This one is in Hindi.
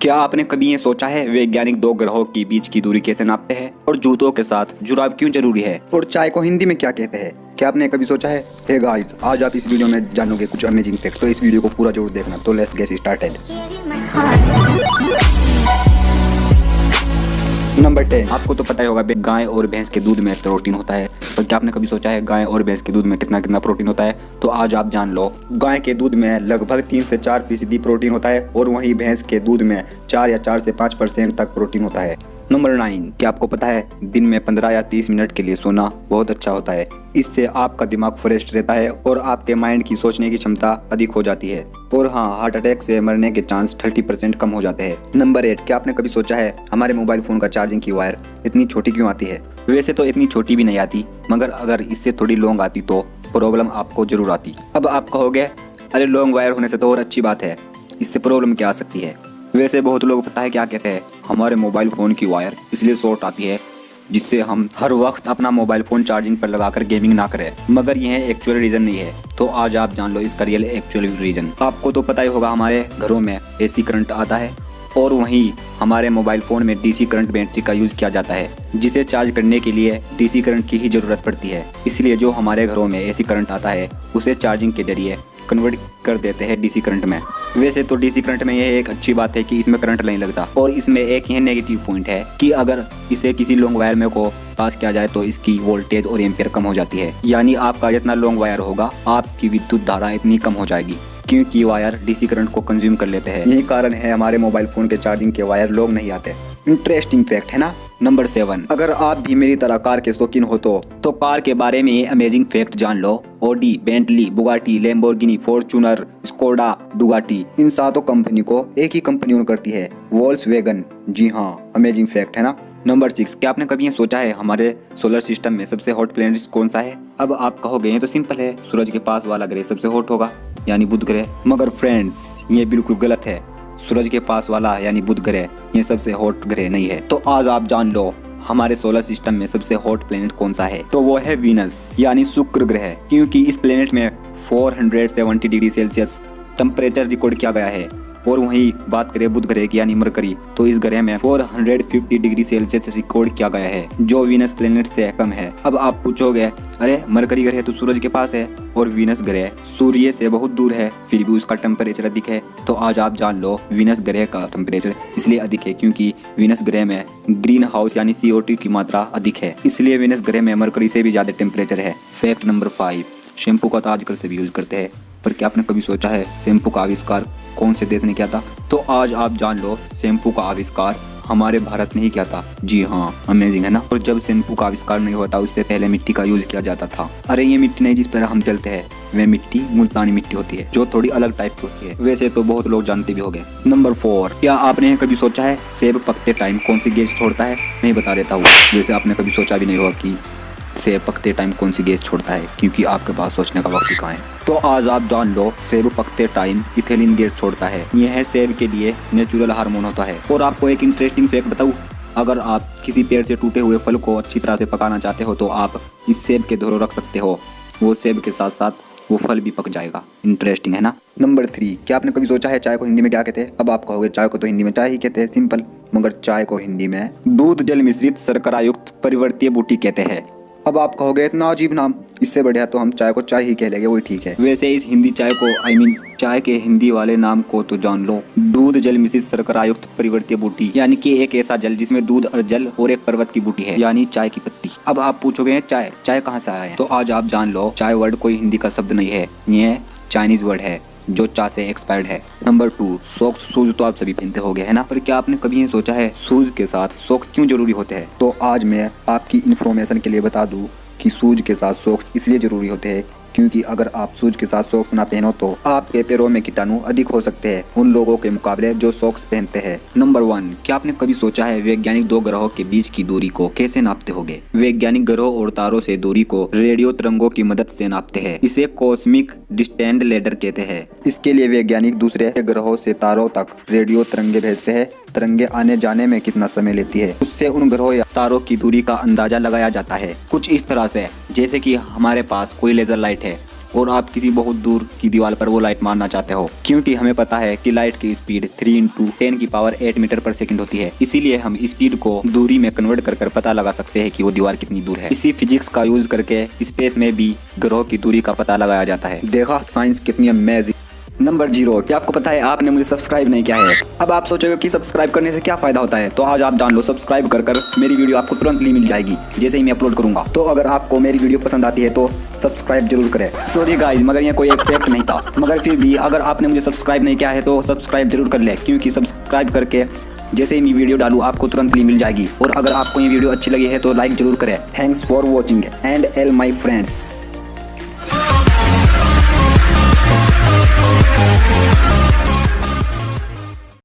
क्या आपने कभी ये सोचा है वैज्ञानिक दो ग्रहों के बीच की दूरी कैसे नापते हैं और जूतों के साथ जुराब क्यों जरूरी है और चाय को हिंदी में क्या कहते हैं? क्या आपने कभी सोचा है? हे गाइस, आज आप इस वीडियो में जानोगे कुछ अमेजिंग फैक्ट, तो इस वीडियो को पूरा जरूर देखना। तो लेट्स गेट स्टार्टेड। नंबर 10। आपको तो पता ही होगा गाय और भैंस के दूध में प्रोटीन होता है, पर क्या आपने कभी सोचा है गाय और भैंस के दूध में कितना कितना प्रोटीन होता है? तो आज आप जान लो। गाय के दूध में लगभग 3 से 4% प्रोटीन होता है और वहीं भैंस के दूध में 4 या 4 से 5% तक प्रोटीन होता है। नंबर 9। क्या आपको पता है दिन में 15 या 30 मिनट के लिए सोना बहुत अच्छा होता है। इससे आपका दिमाग फ्रेश रहता है और आपके माइंड की सोचने की क्षमता अधिक हो जाती है। और हाँ, हार्ट अटैक से मरने के चांस 30% कम हो जाते हैं। नंबर 8। क्या आपने कभी सोचा है हमारे मोबाइल फोन का चार्जिंग की वायर इतनी छोटी क्यों आती है? वैसे तो इतनी छोटी भी नहीं आती, मगर अगर इससे थोड़ी लॉन्ग आती तो प्रॉब्लम आपको जरूर आती। अब आप कहोगे अरे लॉन्ग वायर होने से तो और अच्छी बात है, इससे प्रॉब्लम क्या आ सकती है? वैसे बहुत लोग पता है क्या कहते हैं, हमारे मोबाइल फ़ोन की वायर इसलिए शॉर्ट आती है जिससे हम हर वक्त अपना मोबाइल फ़ोन चार्जिंग पर लगाकर गेमिंग ना करें, मगर यह एक्चुअल रीज़न नहीं है। तो आज आप जान लो इसका रियल एक्चुअल रीज़न। आपको तो पता ही होगा हमारे घरों में एसी करंट आता है और वहीं हमारे मोबाइल फ़ोन में डीसी करंट बैटरी का यूज़ किया जाता है, जिसे चार्ज करने के लिए डीसी करंट की ही ज़रूरत पड़ती है। इसलिए जो हमारे घरों में एसी करंट आता है उसे चार्जिंग के जरिए कन्वर्ट कर देते हैं डीसी करंट में। वैसे तो डीसी करंट में यह एक अच्छी बात है कि इसमें करंट नहीं लगता, और इसमें एक यह नेगेटिव पॉइंट है कि अगर इसे किसी लॉन्ग वायर में को पास किया जाए तो इसकी वोल्टेज और एम्पियर कम हो जाती है। यानी आपका जितना लॉन्ग वायर होगा आपकी विद्युत धारा इतनी कम हो जाएगी, क्योंकि वायर डीसी करंट को कंज्यूम कर लेते हैं। यही कारण है हमारे मोबाइल फोन के चार्जिंग के वायर लॉन्ग नहीं आते। इंटरेस्टिंग फैक्ट है ना। नंबर 7। अगर आप भी मेरी तरह कार के शौकीन हो तो कार के बारे में ये अमेजिंग फैक्ट जान लो। Audi, Bentley, Bugatti, Lamborghini, Fortuner, Skoda, Ducati, इन सातों कंपनी को एक ही कंपनी ओन करती है, वोल्क्सवैगन। जी हाँ, अमेजिंग फैक्ट है ना। नंबर 6। क्या आपने कभी ये सोचा है हमारे सोलर सिस्टम में सबसे हॉट प्लैनेट कौन सा है? अब आप कहोगे ये तो सिंपल है, सूरज के पास वाला ग्रह सबसे हॉट होगा, यानी बुध ग्रह। मगर फ्रेंड्स, ये बिल्कुल गलत है। सूरज के पास वाला यानी बुध ग्रह ये सबसे हॉट ग्रह नहीं है। तो आज आप जान लो हमारे सोलर सिस्टम में सबसे हॉट प्लेनेट कौन सा है। तो वो है वीनस यानी शुक्र ग्रह, क्योंकि इस प्लेनेट में 470 डिग्री सेल्सियस टेम्परेचर रिकॉर्ड किया गया है। और वहीं बात करें बुध ग्रह की यानी मरकरी, तो इस ग्रह में 450 डिग्री सेल्सियस रिकॉर्ड किया गया है, जो वीनस प्लेनेट से कम है। अब आप पूछोगे अरे मरकरी ग्रह तो सूरज के पास है और वीनस ग्रह सूर्य से बहुत दूर है, फिर भी उसका टेम्परेचर अधिक है। तो आज आप जान लो वीनस ग्रह का टेम्परेचर इसलिए अधिक है क्योंकि वीनस ग्रह में ग्रीन हाउस यानी CO2 की मात्रा अधिक है, इसलिए वीनस ग्रह में मरकरी से भी ज्यादा टेम्परेचर है। Fact number 5। शैम्पू का तो आजकल से भी यूज करते हैं, पर क्या आपने कभी सोचा है शैम्पू का आविष्कार कौन से देश ने किया था? तो आज आप जान लो शैम्पू का आविष्कार हमारे भारत ने ही किया था। जी हाँ, अमेजिंग है ना। और जब शैम्पू का आविष्कार नहीं हुआ था उससे पहले मिट्टी का यूज किया जाता था। अरे ये मिट्टी नहीं जिस पर हम चलते हैं, वह मिट्टी मुल्तानी मिट्टी होती है, जो थोड़ी अलग टाइप की होती है। वैसे तो बहुत लोग जानते भी होंगे। नंबर 4। क्या आपने कभी सोचा है सेब पकते टाइम कौन सी गैस छोड़ता है? मैं बता देता हूँ। वैसे आपने कभी सोचा भी नहीं होगा कि सेब पकते टाइम कौन सी गैस छोड़ता है, क्योंकि आपके पास सोचने का वक्त ही कहाँ है। तो आज आप जान लो सेब पकते टाइम इथेलिन गैस छोड़ता है। यह सेब के लिए नेचुरल हार्मोन होता है। और आपको एक इंटरेस्टिंग फैक्ट बताऊँ, अगर आप किसी पेड़ से टूटे हुए फल को अच्छी तरह से पकाना चाहते हो तो आप इस सेब के धोरो रख सकते हो, वो सेब के साथ साथ वो फल भी पक जाएगा। इंटरेस्टिंग है ना। नंबर 3। क्या आपने कभी सोचा है चाय को हिंदी में क्या कहते हैं? अब आप कहोगे चाय को तो हिंदी में चाय ही कहते हैं, सिंपल, मगर चाय को हिंदी में दूध जल मिश्रित शर्करा युक्त परिवर्तीय बूटी कहते हैं। अब आप कहोगे इतना अजीब नाम, इससे बढ़िया तो हम चाय को चाय ही कह लेंगे, वही ठीक है। वैसे इस हिंदी चाय को चाय के हिंदी वाले नाम को तो जान लो, दूध जल मिश्रित शर्करा युक्त परिवर्तीय बूटी, यानी कि एक ऐसा जल जिसमें दूध और जल और एक पर्वत की बूटी है, यानी चाय की पत्ती। अब आप पूछोगे चाय कहाँ से आया है? तो आज आप जान लो चाय वर्ड कोई हिंदी का शब्द नहीं है, ये चाइनीज वर्ड है जो चा से एक्सपायर्ड है। नंबर 2। सॉक्स, शूज तो आप सभी पहनते होंगे है ना, पर क्या आपने कभी ये सोचा है शूज के साथ सॉक्स क्यों जरूरी होते हैं? तो आज मैं आपकी इन्फॉर्मेशन के लिए बता दूं कि शूज के साथ सॉक्स इसलिए जरूरी होते हैं क्योंकि अगर आप शूज के साथ सॉक्स ना पहनो तो आपके पैरों में कीटाणु अधिक हो सकते हैं उन लोगों के मुकाबले जो सॉक्स पहनते हैं। नंबर 1। क्या आपने कभी सोचा है वैज्ञानिक दो ग्रहों के बीच की दूरी को कैसे नापते होंगे? वैज्ञानिक ग्रहों और तारों से दूरी को रेडियो तरंगों की मदद से नापते हैं। इसे कॉस्मिक डिस्टेंस लेडर कहते हैं। इसके लिए वैज्ञानिक दूसरे ग्रहों से तारों तक रेडियो तरंगे भेजते हैं। तरंगे आने जाने में कितना समय लेती है, उससे उन ग्रहों या तारों की दूरी का अंदाजा लगाया जाता है। कुछ इस तरह से जैसे कि हमारे पास कोई लेजर लाइट है और आप किसी बहुत दूर की दीवार पर वो लाइट मारना चाहते हो, क्योंकि हमें पता है कि लाइट की स्पीड 3 × 10⁸ मीटर पर सेकंड होती है। इसीलिए हम स्पीड को दूरी में कन्वर्ट कर पता लगा सकते हैं कि वो दीवार कितनी दूर है। इसी फिजिक्स का यूज करके स्पेस में भी ग्रहों की दूरी का पता लगाया जाता है। देखा साइंस कितनी अमेजिंग। नंबर 0, क्या आपको पता है आपने मुझे सब्सक्राइब नहीं किया है। अब आप सोचोगे कि सब्सक्राइब करने से क्या फायदा होता है, तो आज आप जान लो। सब्सक्राइब कर मेरी वीडियो आपको तुरंत मिल जाएगी जैसे ही मैं अपलोड करूंगा। तो अगर आपको मेरी वीडियो पसंद आती है तो सब्सक्राइब जरूर करें। सॉरी गाइस, मगर ये कोई एक फैक्ट नहीं था, मगर फिर भी अगर आपने मुझे सब्सक्राइब नहीं किया है तो सब्सक्राइब जरूर कर ले, क्योंकि सब्सक्राइब करके जैसे ही मैं वीडियो डालूँ आपको तुरंत मिल जाएगी। और अगर आपको ये वीडियो अच्छी लगी है तो लाइक जरूर करें। Thanks for watching and L my friends.